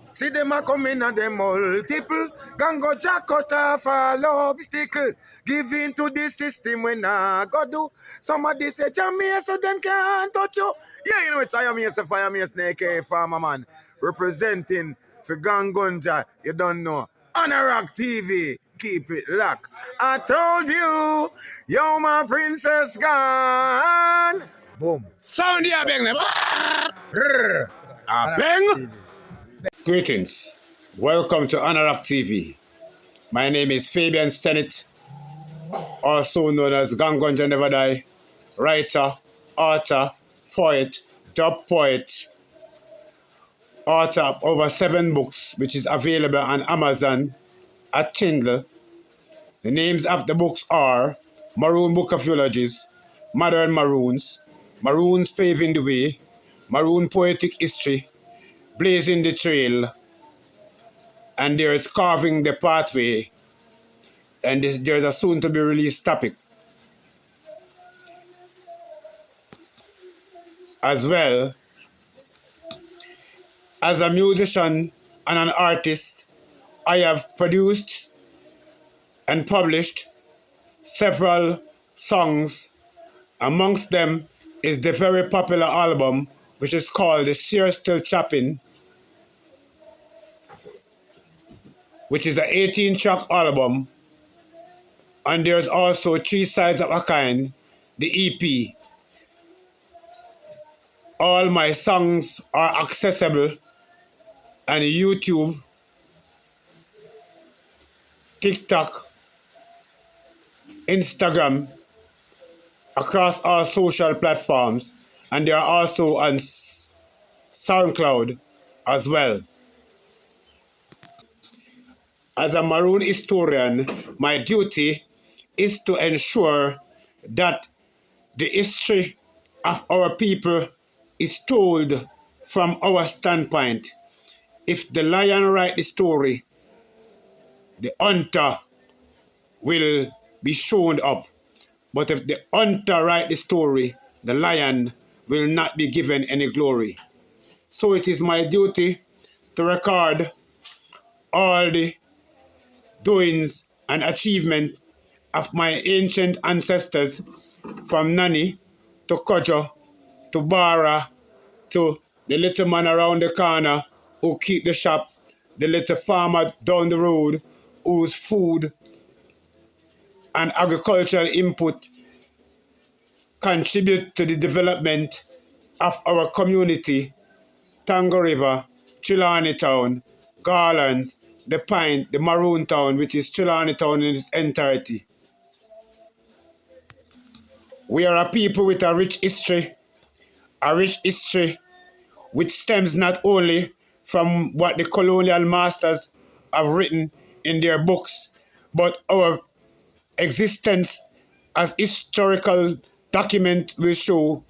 See them a come in and them multiple. Gango jack cut off all obstacle. Give in to the system when I go do. Somebody say jam me so them can't touch you. Yeah, you know it's I am here, fire me snake farmer man. Representing for Gangonja, you don't know. Anorak TV, keep it locked. I told you, yo my princess gone. Boom. Sound here, bang them. Bang. Greetings. Welcome to Anorak TV. My name is Fabian Stennett, also known as Gangonja Never Die, writer, author, poet, dub poet, author of over 7 books, which is available on Amazon at Kindle. The names of the books are Maroon Book of Eulogies, Modern Maroons, Maroons Paving the Way, Maroon Poetic History, Blazing the Trail, and there is Carving the Pathway, and there is a soon-to-be-released topic. As well, as a musician and an artist, I have produced and published several songs. Amongst them is the very popular album, which is called The Sear Still Chopping, which is an 18-track album. And there's also 3 Sides of a Kind, the EP. All my songs are accessible on YouTube, TikTok, Instagram, across all social platforms, and they are also on SoundCloud as well. As a Maroon historian, my duty is to ensure that the history of our people is told from our standpoint. If the lion write the story, the hunter will be shown up. But if the hunter write the story, the lion will not be given any glory. So it is my duty to record all the doings and achievement of my ancient ancestors, from Nani to Kojo to Bara to the little man around the corner who keep the shop, the little farmer down the road whose food and agricultural input contribute to the development of our community, Tango River, Trelawney Town, Garlands, the Pine, the Maroon Town, which is Trelawney Town in its entirety. We are a people with a rich history which stems not only from what the colonial masters have written in their books, but our existence as historical document will show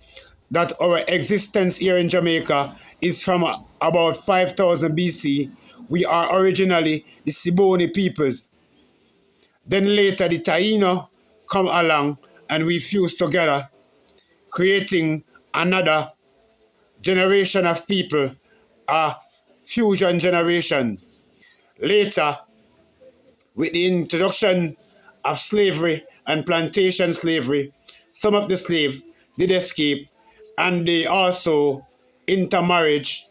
that our existence here in Jamaica is from about 5000 BC. We are originally the Siboney peoples. Then later the Taino come along and we fuse together, creating another generation of people, a fusion generation. Later, with the introduction of slavery and plantation slavery, some of the slaves did escape, and they also intermarriage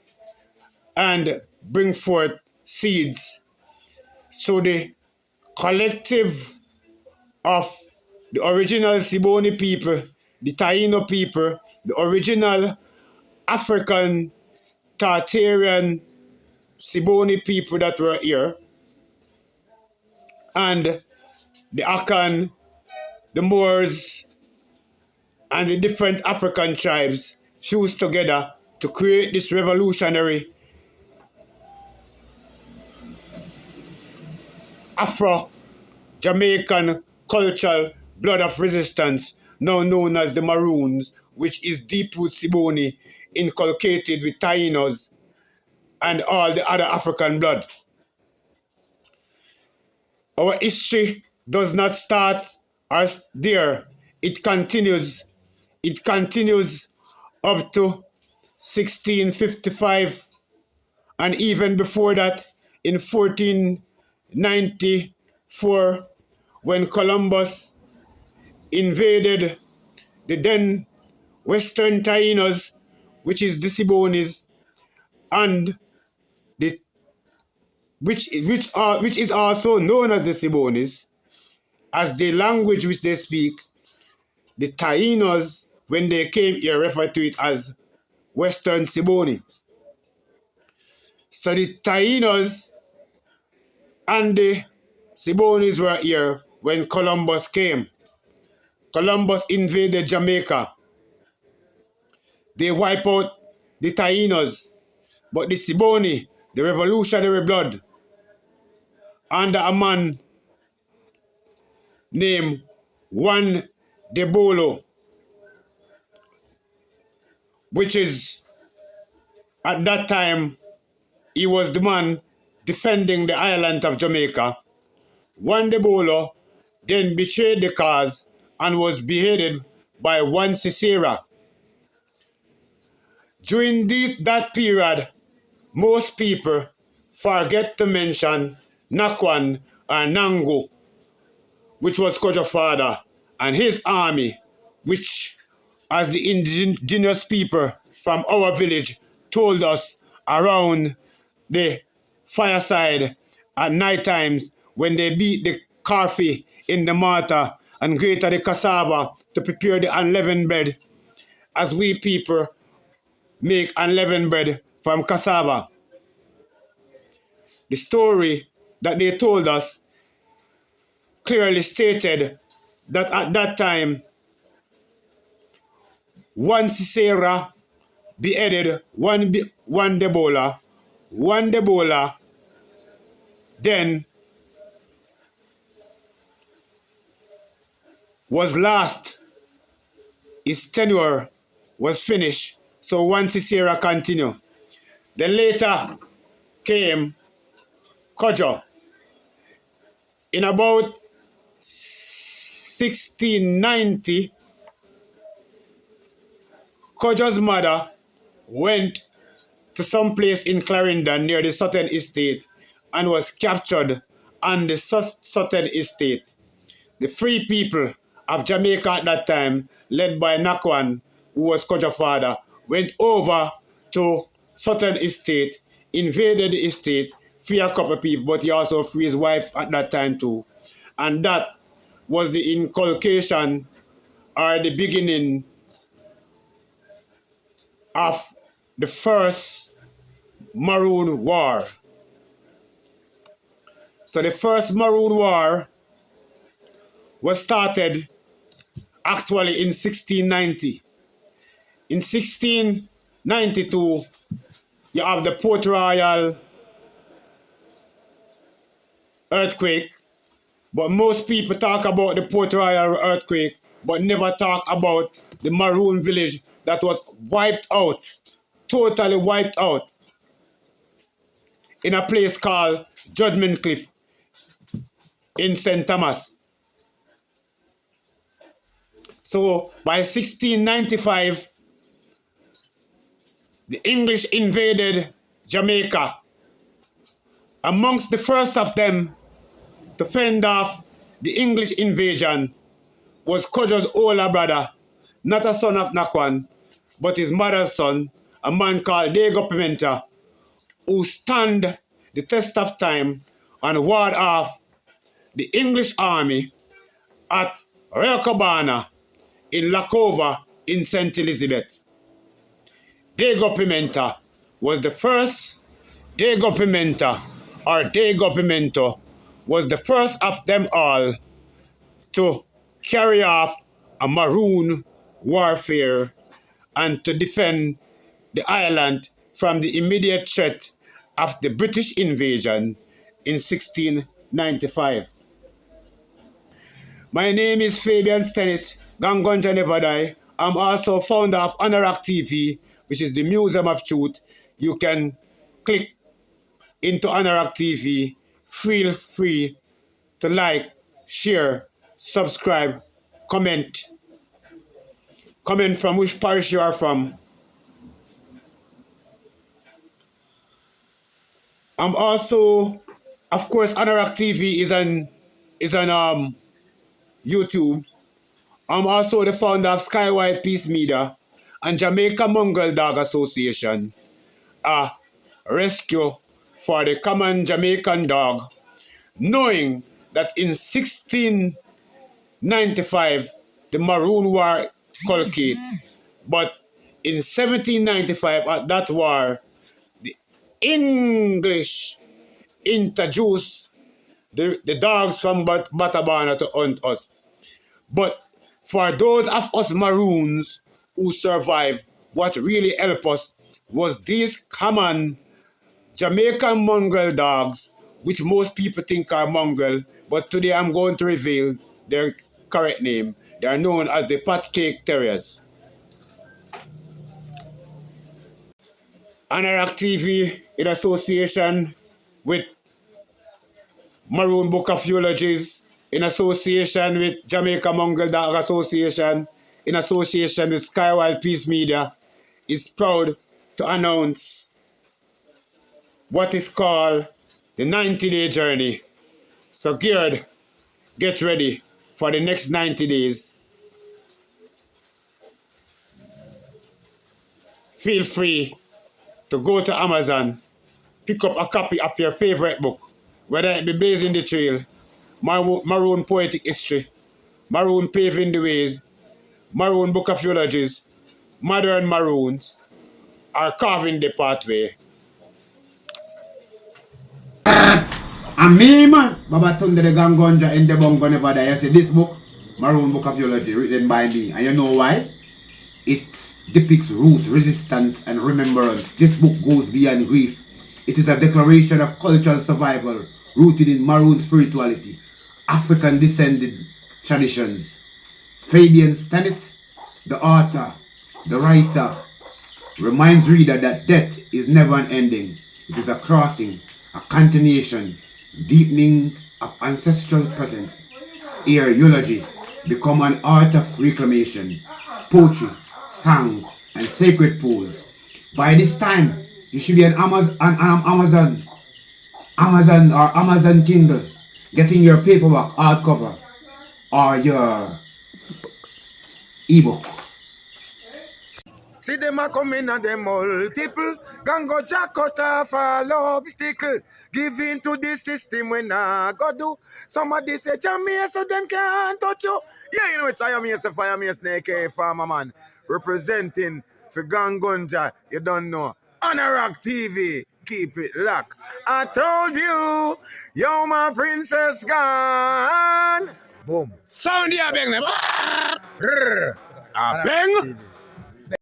and bring forth seeds. So the collective of the original Siboney people, the Taino people, the original African Tartarian Siboney people that were here, and the Akan, the Moors, and the different African tribes fused together to create this revolutionary Afro-Jamaican cultural blood of resistance, now known as the Maroons, which is deep-root Siboney inculcated with Tainos and all the other African blood. Our history does not start as there. It continues up to 1655 And even before that, in 1494, when Columbus invaded the then Western Taínos, which is the Cibonis, and the which is also known as the Cibonis, as the language which they speak. The Taínos, when they came here, referred to it as Western Ciboni. So the Taínos and the Cibonis were here when Columbus came. Columbus invaded Jamaica. They wiped out the Taínos, but the Ciboni, the revolutionary blood, under a man named Juan de Bolo, which is, at that time, he was the man defending the island of Jamaica. Juan de Bolo then betrayed the cause and was beheaded by Juan Cicera. During that period, most people forget to mention Nakwan or Nango, which was Kojo's father, and his army, which, as the indigenous people from our village told us around the fireside at night times when they beat the coffee in the mortar and grated the cassava to prepare the unleavened bread, as we people make unleavened bread from cassava. The story that they told us clearly stated that at that time, one Sisera beheaded one Debola. One Debola then was last. His tenure was finished, so one Sisera continued. Then later came Kojo. In about 1690, Kojo's mother went to some place in Clarendon near the Sutton Estate and was captured on the Sutton Estate. The free people of Jamaica at that time, led by Nakwan, who was Kojo's father, went over to Sutton Estate, invaded the estate, free a couple of people, but he also freed his wife at that time too. And that was the inculcation or the beginning of the first Maroon War. So the first Maroon War was started actually in 1690. In 1692, you have the Port Royal earthquake, but most people talk about the Port Royal earthquake, but never talk about the Maroon village that was wiped out, totally wiped out, in a place called Judgment Cliff in St. Thomas. So by 1695, the English invaded Jamaica. Amongst the first of them to fend off the English invasion was Kojo's older brother, not a son of Nakwan, but his mother's son, a man called Diego Pimenta, who stand the test of time and ward off the English army at Reocabana in Lacova in St. Elizabeth. Diego Pimenta was the first. Diego Pimenta, or Diego Pimento, was the first of them all to carry off a Maroon warfare and to defend the island from the immediate threat of the British invasion in 1695. My name is Fabian Stennett, Gangonja Never Die. I'm also founder of Anorak TV, which is the Museum of Truth. You can click into Anorak TV. Feel free to like, share, subscribe, comment. Comment from which parish you are from. I'm also, of course, Anorak TV is on YouTube. I'm also the founder of Skywide Peace Media and Jamaica Mongrel Dog Association, a rescue for the common Jamaican dog, knowing that in 1695 the Maroon War culminated, but in 1795 at that war the English introduced the dogs from Batabana to hunt us. But for those of us Maroons who survived, what really helped us was these common Jamaican mongrel dogs, which most people think are mongrel, but today I'm going to reveal their correct name. They are known as the Pat Cake Terriers. Anorak TV, in association with Maroon Book of Eulogies, in association with Jamaica Mongrel Dog Association, in association with Skyward Peace Media, is proud to announce what is called the 90-day journey. So, Geared, get ready for the next 90 days. Feel free to go to Amazon, pick up a copy of your favorite book, whether it be Blazing the Trail, Maroon Poetic History, Maroon Paving the Ways, Maroon Book of Eulogies, Modern Maroons, or Carving the Pathway. And me, man, Baba Tunde the Gangonja in the Bongo never die. I say this book, Maroon Book of Eulogy, written by me. And you know why? It depicts roots, resistance, and remembrance. This book goes beyond grief. It is a declaration of cultural survival rooted in Maroon spirituality, African descended traditions. Fabian Stannett, the author, the writer, reminds reader that death is never an ending. It is a crossing, a continuation, deepening of ancestral presence. Here, eulogy become an art of reclamation, poetry, song, and sacred pose. By this time, you should be an Amazon or Amazon Kindle, getting your paperback hardcover or your ebook. See them a coming and them multiple. Gango jackota follow obstacle. Give in to this system when I go do. Somebody say Jamaica so them can't touch you. Yeah, you know it's I am here, fire me snake farmer man. Representing for Gangonja, you don't know. Anorak TV, keep it locked. I told you, yo my princess gone. Boom. Sound ya bang them. Rrr. Ah, bang.